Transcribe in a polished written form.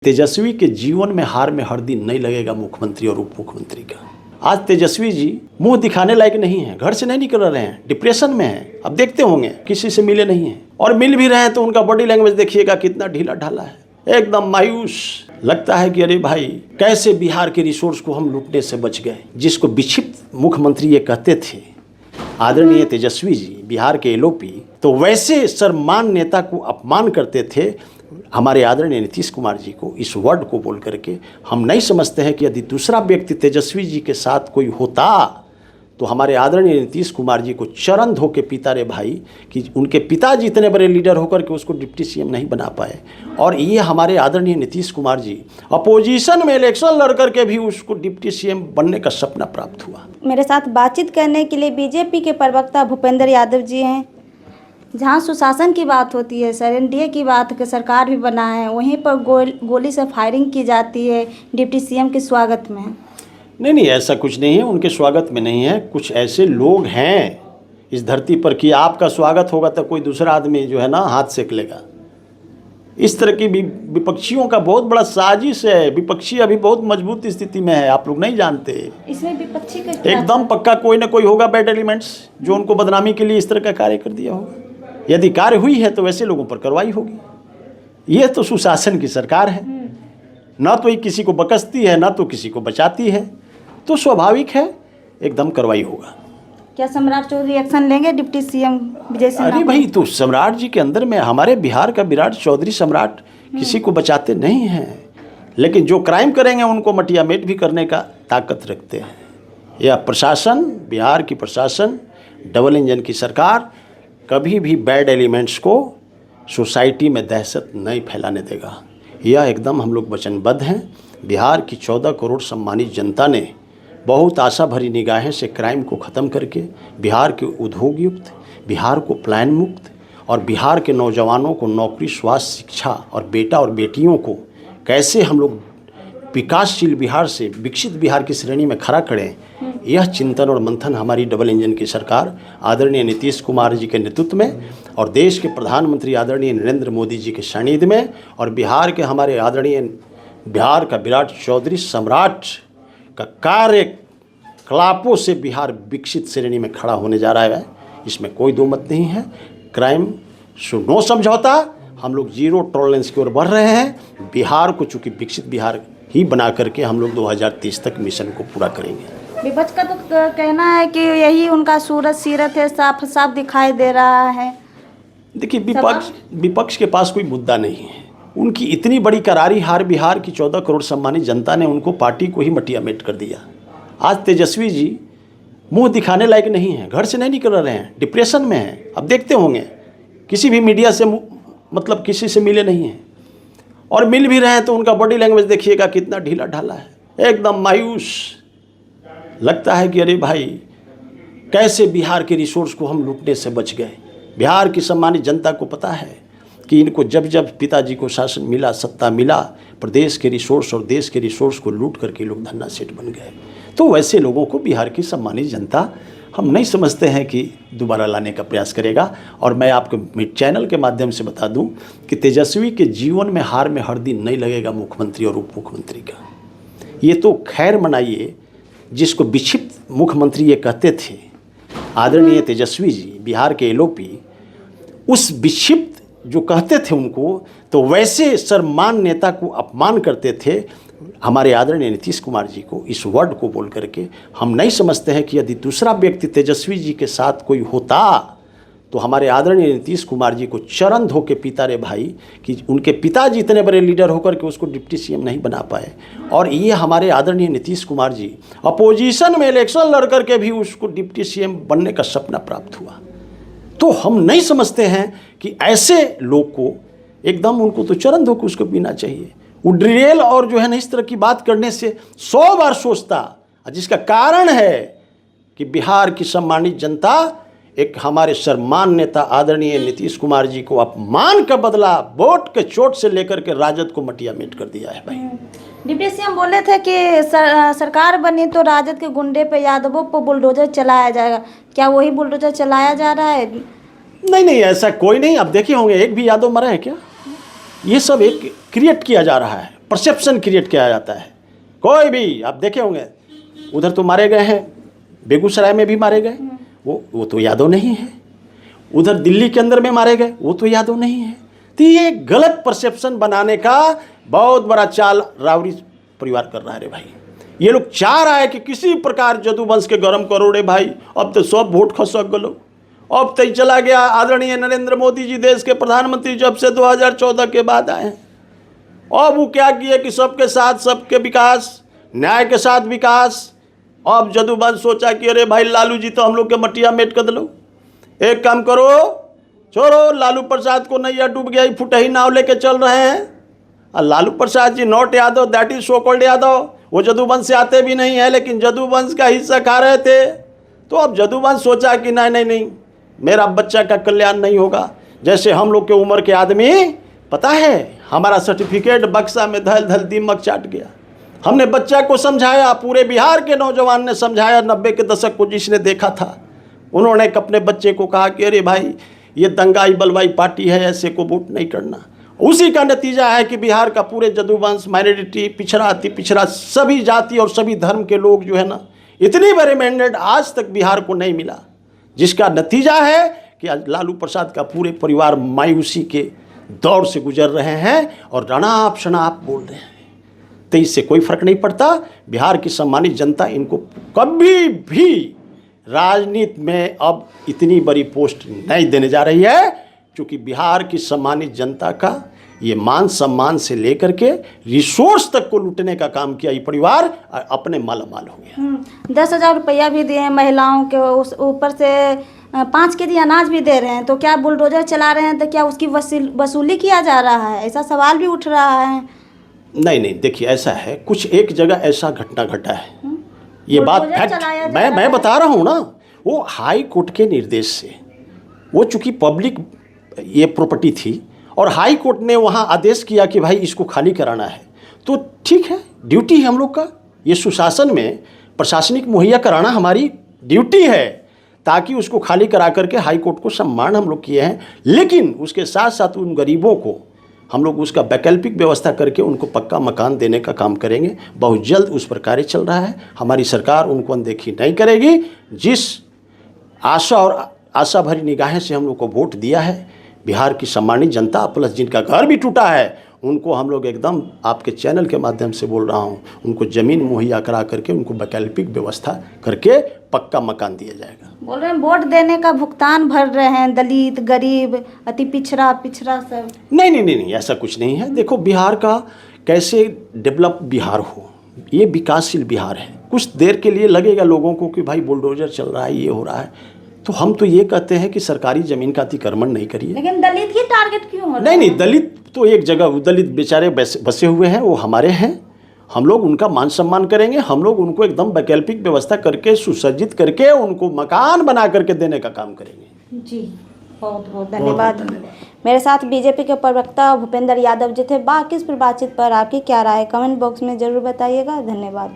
तेजस्वी के जीवन में हार में हर दिन नहीं लगेगा मुख्यमंत्री और उप मुख्यमंत्री का। आज तेजस्वी जी मुंह दिखाने लायक नहीं है, घर से नहीं निकल रहे हैं, डिप्रेशन में हैं। अब देखते होंगे किसी से मिले नहीं हैं, और मिल भी रहे हैं तो उनका बॉडी लैंग्वेज देखिएगा कितना ढीला ढाला है, एकदम मायूस। लगता है कि अरे भाई कैसे बिहार के रिसोर्स को हम लूटने से बच गए। जिसको विक्षिप्त मुख्यमंत्री ये कहते थे आदरणीय तेजस्वी जी, बिहार के एलओपी, तो वैसे सर्वमान नेता को अपमान करते थे हमारे आदरणीय नीतीश कुमार जी को। इस वर्ड को बोल करके हम नहीं समझते हैं कि यदि दूसरा व्यक्ति तेजस्वी जी के साथ कोई होता तो हमारे आदरणीय नीतीश कुमार जी को चरण धो के पीता रे भाई कि उनके पिताजी इतने बड़े लीडर होकर के उसको डिप्टी सीएम नहीं बना पाए। और ये हमारे आदरणीय नीतीश कुमार जी अपोजिशन में इलेक्शन लड़ करके भी उसको डिप्टी सीएम बनने का सपना प्राप्त हुआ। मेरे साथ बातचीत करने के लिए बीजेपी के प्रवक्ता भूपेंद्र यादव जी हैं। जहाँ सुशासन की बात होती है, सर एनडीए की बात कि सरकार भी बना है, वहीं पर गोली से फायरिंग की जाती है डिप्टी सीएम के स्वागत में। नहीं, ऐसा कुछ नहीं है, उनके स्वागत में नहीं है। कुछ ऐसे लोग हैं इस धरती पर कि आपका स्वागत होगा तो कोई दूसरा आदमी जो है ना हाथ सेक लेगा। इस तरह की विपक्षियों का बहुत बड़ा साजिश है। विपक्षी अभी बहुत मजबूत स्थिति में है, आप लोग नहीं जानते। इसमें विपक्षी का एकदम पक्का कोई ना कोई होगा बैड एलिमेंट्स जो उनको बदनामी के लिए इस तरह का कार्य कर दिया होगा। यदि कार्य हुई है तो वैसे लोगों पर कार्रवाई होगी। ये तो सुशासन की सरकार है, ना तो ये किसी को बकसती है ना तो किसी को बचाती है, तो स्वाभाविक है एकदम कार्रवाई होगा। क्या सम्राट चौधरी एक्शन लेंगे डिप्टी सीएम विजय सिन्हा? अरे भाई, तो सम्राट जी के अंदर में हमारे बिहार का विराट चौधरी सम्राट किसी को बचाते नहीं हैं, लेकिन जो क्राइम करेंगे उनको मटियामेट भी करने का ताकत रखते हैं। यह प्रशासन, बिहार की प्रशासन, डबल इंजन की सरकार कभी भी बैड एलिमेंट्स को सोसाइटी में दहशत नहीं फैलाने देगा। यह एकदम हम लोग वचनबद्ध हैं। बिहार की 14 करोड़ सम्मानित जनता ने बहुत आशा भरी निगाहें से क्राइम को ख़त्म करके बिहार के उद्योग युक्त, बिहार को प्लान मुक्त और बिहार के नौजवानों को नौकरी, स्वास्थ्य, शिक्षा और बेटा और बेटियों को कैसे हम लोग विकासशील बिहार से विकसित बिहार की श्रेणी में खड़ा करें, यह चिंतन और मंथन हमारी डबल इंजन की सरकार आदरणीय नीतीश कुमार जी के नेतृत्व में और देश के प्रधानमंत्री आदरणीय नरेंद्र मोदी जी के सानिध्य में और बिहार के हमारे आदरणीय बिहार का विराट चौधरी सम्राट का कार्यकलापों से बिहार विकसित श्रेणी में खड़ा होने जा रहा है। इसमें कोई दो मत नहीं है। क्राइम सो नो समझौता, हम लोग जीरो टॉलरेंस की ओर बढ़ रहे हैं। बिहार को चूँकि विकसित बिहार ही बना करके हम लोग 2030 तक मिशन को पूरा करेंगे। विपक्ष का तो कहना है कि यही उनका सूरत सीरत है, साफ साफ दिखाई दे रहा है। देखिए, विपक्ष के पास कोई मुद्दा नहीं है। उनकी इतनी बड़ी करारी हार, बिहार की 14 करोड़ सम्मानित जनता ने उनको पार्टी को ही मटियामेट कर दिया। आज तेजस्वी जी मुंह दिखाने लायक नहीं है, घर से नहीं निकल रहे हैं, डिप्रेशन में हैं। अब देखते होंगे किसी भी मीडिया से मतलब किसी से मिले नहीं हैं, और मिल भी रहे हैं तो उनका बॉडी लैंग्वेज देखिएगा कितना ढीला ढाला है, एकदम मायूस। लगता है कि अरे भाई कैसे बिहार के रिसोर्स को हम लूटने से बच गए। बिहार की सम्मानित जनता को पता है कि इनको जब जब पिताजी को शासन मिला, सत्ता मिला, प्रदेश के रिसोर्स और देश के रिसोर्स को लूट करके लोग धन्ना सेठ बन गए। तो वैसे लोगों को बिहार की सम्मानित जनता हम नहीं समझते हैं कि दोबारा लाने का प्रयास करेगा। और मैं आपको चैनल के माध्यम से बता दूं कि तेजस्वी के जीवन में हार में हर दिन नहीं लगेगा मुख्यमंत्री और उप मुख्यमंत्री का। ये तो खैर मनाइए, जिसको विक्षिप्त मुख्यमंत्री ये कहते थे आदरणीय तेजस्वी जी, बिहार के एलओपी, उस विक्षिप्त जो कहते थे उनको, तो वैसे सर्वमान नेता को अपमान करते थे हमारे आदरणीय नीतीश कुमार जी को। इस वर्ड को बोल करके हम नहीं समझते हैं कि यदि दूसरा व्यक्ति तेजस्वी जी के साथ कोई होता तो हमारे आदरणीय नीतीश कुमार जी को चरण धो के पीता रे भाई कि उनके पिताजी इतने बड़े लीडर होकर के उसको डिप्टी सीएम नहीं बना पाए। और ये हमारे आदरणीय नीतीश कुमार जी अपोजिशन में इलेक्शन लड़ करके भी उसको डिप्टी सीएम बनने का सपना प्राप्त हुआ। तो हम नहीं समझते हैं कि ऐसे लोग को एकदम उनको तो चरण धो के उसको पीना चाहिए। वो ड्रिल और जो है ना इस तरह की बात करने से 100 बार सोचता, जिसका कारण है कि बिहार की सम्मानित जनता एक हमारे सम्मान नेता आदरणीय नीतीश कुमार जी को अपमान का बदला वोट के चोट से लेकर के राजद को मटियामेट कर दिया है। भाई डिप्टी सीएम बोले थे कि सरकार बनी तो राजद के गुंडे पे, यादवों पर बुलडोजर चलाया जाएगा। क्या वही बुलडोजर चलाया जा रहा है? नहीं, ऐसा कोई नहीं। अब देखे होंगे एक भी यादव मरा है क्या? ये सब एक क्रिएट किया जा रहा है। परसेप्शन क्रिएट किया जाता है। कोई भी आप देखे होंगे, उधर तो मारे गए हैं, बेगूसराय में भी मारे गए, वो तो यादव नहीं है। उधर दिल्ली के अंदर में मारे गए, वो तो यादव नहीं है। तो ये गलत परसेप्शन बनाने का बहुत बड़ा चाल रावरी परिवार कर रहा है रे भाई। ये लोग चाह रहा है कि किसी प्रकार जदुवंश के गरम करो रे भाई। अब तो सब वोट खसक गलो, अब तो चला गया। आदरणीय नरेंद्र मोदी जी देश के प्रधानमंत्री जब से 2014 के बाद आए हैं, अब वो क्या किए कि सबके साथ सबके विकास, न्याय के साथ विकास। अब जदुवंश सोचा कि अरे भाई लालू जी तो हम लोग के मटिया मेट कर दलो, एक काम करो, छोड़ो लालू प्रसाद को, नैया डूब गया, फुटही नाव लेके चल रहे हैं। और Lalu Prasad ji not Yadav, that is so called Yadav, वो जदुवंश से आते भी नहीं है, लेकिन जदुवंश का हिस्सा खा रहे थे। तो अब जदुवंश सोचा कि नहीं नहीं नहीं, मेरा बच्चा का कल्याण नहीं होगा। जैसे हम लोग के उम्र के आदमी, पता है हमारा सर्टिफिकेट बक्सा में धल धल दीमक चाट गया। हमने बच्चा को समझाया, पूरे बिहार के नौजवान ने समझाया। 90 के दशक को जिसने देखा था, उन्होंने अपने बच्चे को कहा कि अरे भाई ये दंगाई बलवाई पार्टी है, ऐसे को वोट नहीं करना। उसी का नतीजा है कि बिहार का पूरे जदुवंश, माइनॉरिटी, पिछड़ा, अति पिछड़ा, सभी जाति और सभी धर्म के लोग जो है ना, इतनी बड़े मैंडेट आज तक बिहार को नहीं मिला, जिसका नतीजा है कि आज लालू प्रसाद का पूरे परिवार मायूसी के दौर से गुजर रहे हैं और रणाप शनाप बोल रहे हैं। तो इससे कोई फर्क नहीं पड़ता। बिहार की सम्मानित जनता इनको कभी भी राजनीति में अब इतनी बड़ी पोस्ट नहीं देने जा रही है, क्योंकि बिहार की सम्मानित जनता का ये मान सम्मान से लेकर के रिसोर्स तक को लूटने का काम किया ये परिवार, अपने मालामाल हो गया। 10,000 रुपया भी दिए हैं महिलाओं के, उस ऊपर से 5 केजी अनाज भी दे रहे हैं। तो क्या बुलडोजर चला रहे हैं, तो क्या उसकी वसूली किया जा रहा है? ऐसा सवाल भी उठ रहा है। नहीं नहीं, देखिए ऐसा है, कुछ एक जगह ऐसा घटना घटा है, ये बात फैक्ट मैं बता रहा हूँ ना। वो हाई कोर्ट के निर्देश से, वो चूँकि पब्लिक ये प्रॉपर्टी थी और हाई कोर्ट ने वहाँ आदेश किया कि भाई इसको खाली कराना है, तो ठीक है, ड्यूटी है हम लोग का। ये सुशासन में प्रशासनिक मुहैया कराना हमारी ड्यूटी है, ताकि उसको खाली करा करके हाई कोर्ट को सम्मान हम लोग किए हैं। लेकिन उसके साथ साथ उन गरीबों को हम लोग उसका वैकल्पिक व्यवस्था करके उनको पक्का मकान देने का काम करेंगे। बहुत जल्द उस पर कार्य चल रहा है। हमारी सरकार उनको अनदेखी नहीं करेगी। जिस आशा और आशा भरी निगाहें से हम लोग को वोट दिया है, बिहार की सम्मानित जनता, प्लस जिनका घर भी टूटा है, उनको हम लोग एकदम आपके चैनल के माध्यम से बोल रहा हूँ, उनको ज़मीन मुहैया करा करके उनको वैकल्पिक व्यवस्था करके पक्का मकान दिया जाएगा। बोल रहे हैं वोट देने का भुगतान भर रहे हैं दलित, गरीब, अति पिछड़ा सब। नहीं नहीं नहीं नहीं, ऐसा कुछ नहीं है। देखो बिहार का कैसे डेवलप बिहार हो, ये विकासशील बिहार है। कुछ देर के लिए लगेगा लोगों को कि भाई बुलडोजर चल रहा है, ये हो रहा है, तो हम तो ये कहते हैं कि सरकारी ज़मीन का अतिक्रमण नहीं करिए। लेकिन दलित ही टारगेट क्यों हो रहा है? नहीं नहीं, दलित तो एक जगह, दलित बेचारे बसे हुए हैं, वो हमारे हैं। हम लोग उनका मान सम्मान करेंगे। हम लोग उनको एकदम वैकल्पिक व्यवस्था करके, सुसज्जित करके, उनको मकान बना करके देने का काम करेंगे। जी, बहुत बहुत धन्यवाद। मेरे साथ बीजेपी के प्रवक्ता भूपेंद्र यादव जी थे। बाकी इस पर बातचीत पर आपकी क्या राय है, कमेंट बॉक्स में ज़रूर बताइएगा। धन्यवाद।